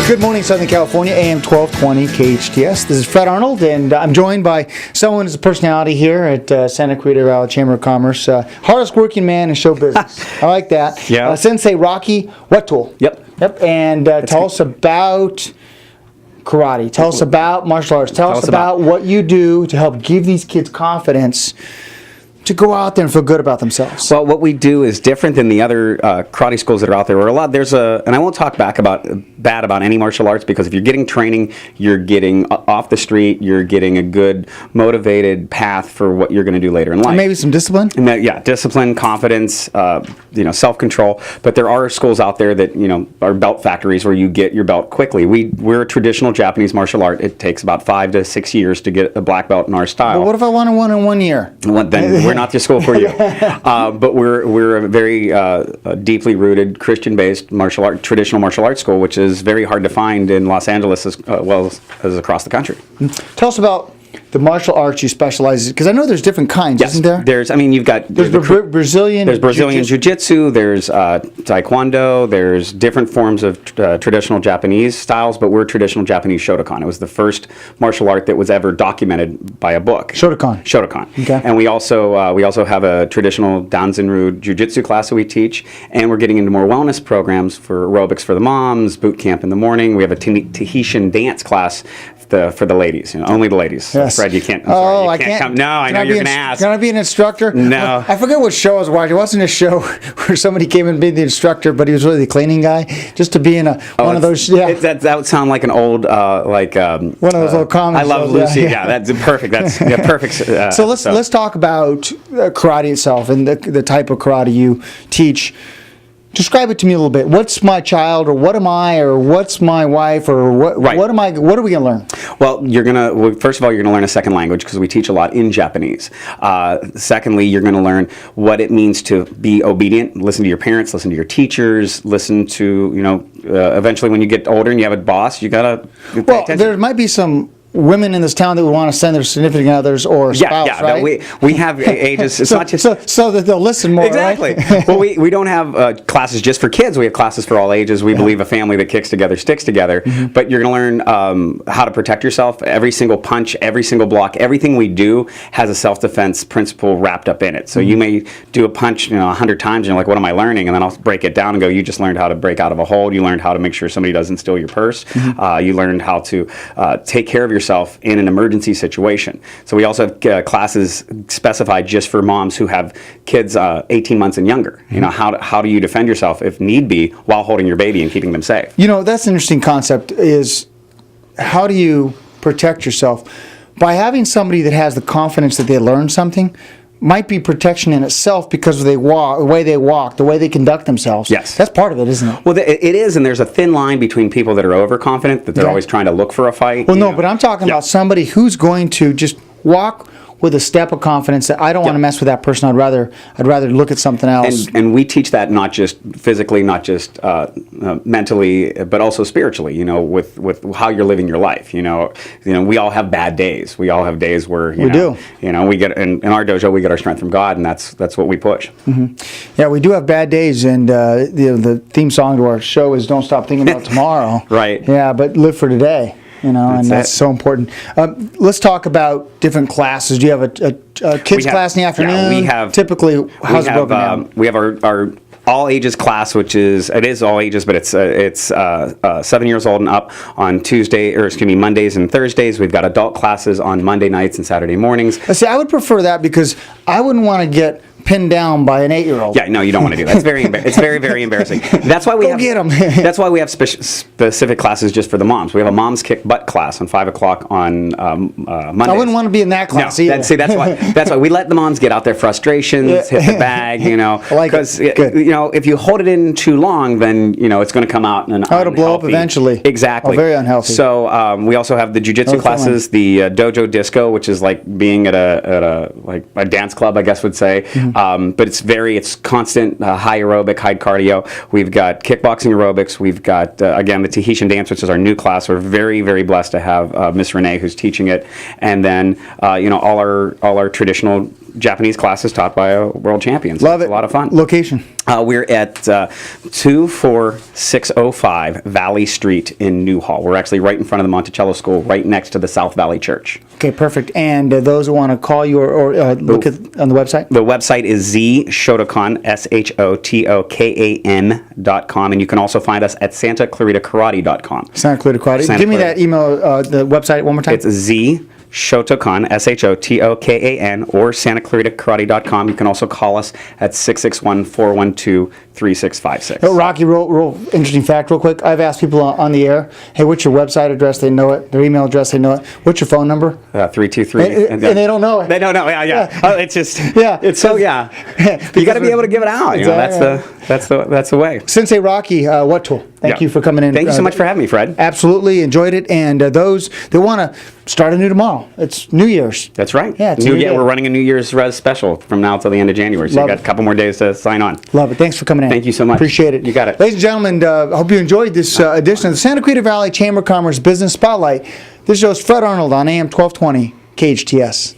Good morning, Southern California, AM 1220 KHTS. This is Fred Arnold, and I'm joined by someone who's a personality here at Santa Clarita Valley Chamber of Commerce. Hardest working man in show business. I like that. Yeah. Sensei Rocky Whatule. Yep. And tell us about karate. Tell us about martial arts. Tell us about what you do to help give these kids confidence to go out there and feel good about themselves. Well, what we do is different than the other karate schools that are out there. And I won't talk bad about any martial arts, because if you're getting training, you're getting off the street, you're getting a good, motivated path for what you're going to do later in life. And maybe some discipline? Yeah, discipline, confidence, self-control. But there are schools out there that, are belt factories where you get your belt quickly. We're a traditional Japanese martial art. It takes about 5 to 6 years to get a black belt in our style. Well, what if I wanted one in 1 year? Well, then we're not the school for you. But we're a very deeply rooted Christian-based traditional martial arts school, which is very hard to find in Los Angeles as well as across the country. Tell us about the martial arts you specialize in, because I know there's different kinds, isn't there? There's Brazilian jiu-jitsu, there's taekwondo, there's different forms of traditional Japanese styles, but we're traditional Japanese Shotokan. It was the first martial art that was ever documented by a book. Shotokan. Okay. And we also have a traditional Danzin jiu-jitsu class that we teach, and we're getting into more wellness programs for aerobics for the moms, boot camp in the morning. We have a Tahitian dance class for the ladies, only the ladies. Yes. Fred, you can't. I can't. Come. No, I know you're going to ask. Can I be an instructor? No. I forget what show I was watching. It wasn't a show where somebody came and be the instructor, but he was really the cleaning guy. Just to be in one of those. Yeah. That would sound like an old one of those old comedy I Love shows. Lucy. Yeah, that's perfect. That's perfect. So let's talk about karate itself and the type of karate you teach. Describe it to me a little bit. What's my child, or what am I, or what's my wife, or what am I? What are we going to learn? Well, first of all, you're going to learn a second language, because we teach a lot in Japanese. Secondly, you're going to learn what it means to be obedient. Listen to your parents. Listen to your teachers. Listen to eventually, when you get older and you have a boss, you got to pay attention. There might be some women in this town that would want to send their significant others or spouse, right? We have ages. It's not just so that they'll listen more. Exactly. Right? Well, we don't have classes just for kids. We have classes for all ages. We believe a family that kicks together sticks together. Mm-hmm. But you're going to learn how to protect yourself. Every single punch, every single block, everything we do has a self-defense principle wrapped up in it. So you may do a punch 100 times, and you're like, "What am I learning?" And then I'll break it down and go, "You just learned how to break out of a hold. You learned how to make sure somebody doesn't steal your purse. Mm-hmm. You learned how to take care of yourself in an emergency situation." So we also have classes specified just for moms who have kids 18 months and younger. How do you defend yourself if need be while holding your baby and keeping them safe? That's an interesting concept. Is how do you protect yourself? By having somebody that has the confidence that they learned something might be protection in itself, because the way they walk, the way they conduct themselves. Yes. That's part of it, isn't it? Well, it is, and there's a thin line between people that are overconfident, that they're always trying to look for a fight. Well, no, but I'm talking about somebody who's going to just walk with a step of confidence that I don't want to mess with that person. I'd rather look at something else. And we teach that not just physically, not just mentally, but also spiritually. With how you're living your life. We all have bad days. We all have days where we do. We get in our dojo, we get our strength from God, and that's what we push. Mm-hmm. Yeah, we do have bad days, and the theme song to our show is "Don't Stop Thinking About Tomorrow." Right. Yeah, but live for today. That's so important. Let's talk about different classes. Do you have a kids class in the afternoon? Yeah, we have. Typically, how's it broken down? We have our all ages class, which is all ages, but it's 7 years old and up on Mondays and Thursdays. We've got adult classes on Monday nights and Saturday mornings. See, I would prefer that, because I wouldn't want to get pinned down by an 8-year-old. Yeah, no, you don't want to do that. It's very, very embarrassing. That's why we get them. That's why we have specific classes just for the moms. We have a mom's kick butt class on 5 o'clock on Mondays. I wouldn't want to be it's class either. That's why we let the moms get out their frustrations, hit the bag, because if you hold it in too long, then it's going to come out and it'll blow up eventually. Exactly. Very unhealthy. So we also have the jiu-jitsu classes, the dojo disco, which is like being at a dance club, I guess would say. Mm-hmm. But it's constant high aerobic, high cardio. We've got kickboxing aerobics. We've got again the Tahitian dance, which is our new class. We're very, very blessed to have Miss Renee who's teaching it, and then all our traditional Japanese classes taught by a world champion. So Love it. A lot of fun. Location. We're at 24605 Valley Street in Newhall. We're actually right in front of the Monticello School, right next to the South Valley Church. Okay, perfect. And those who want to call you or look at on the website? The website is Shotokan, SHOTOKAN.com, and you can also find us at SantaClaritaKarate.com. Santa Clarita Karate. Santa Give me Clarita. that email, the website one more time. It's Shotokan, SHOTOKAN, or SantaClaritaKarate.com. You can also call us at 661-412-3656. Oh, Rocky, real interesting fact, real quick. I've asked people on the air, hey, what's your website address? They know it. Their email address, they know it. What's your phone number? 323. And they don't know it. They don't know. Yeah. Oh, it's just. Yeah. It's so. Yeah. You got to be able to give it out. You know, that's the way. Sensei Rocky, Whatule, thank you for coming in. Thank you so much for having me, Fred. Absolutely enjoyed it. And those that want to start anew tomorrow, it's New Year's. That's right. Yeah, it's a new day. We're running a New Year's Res special from now till the end of January. So Love you got it. a couple more days to sign on. Love it. Thanks for coming in. Thank you so much. Appreciate it. You got it. Ladies and gentlemen, I hope you enjoyed this edition of the Santa Clarita Valley Chamber of Commerce Business Spotlight. This show is Fred Arnold on AM 1220 KHTS.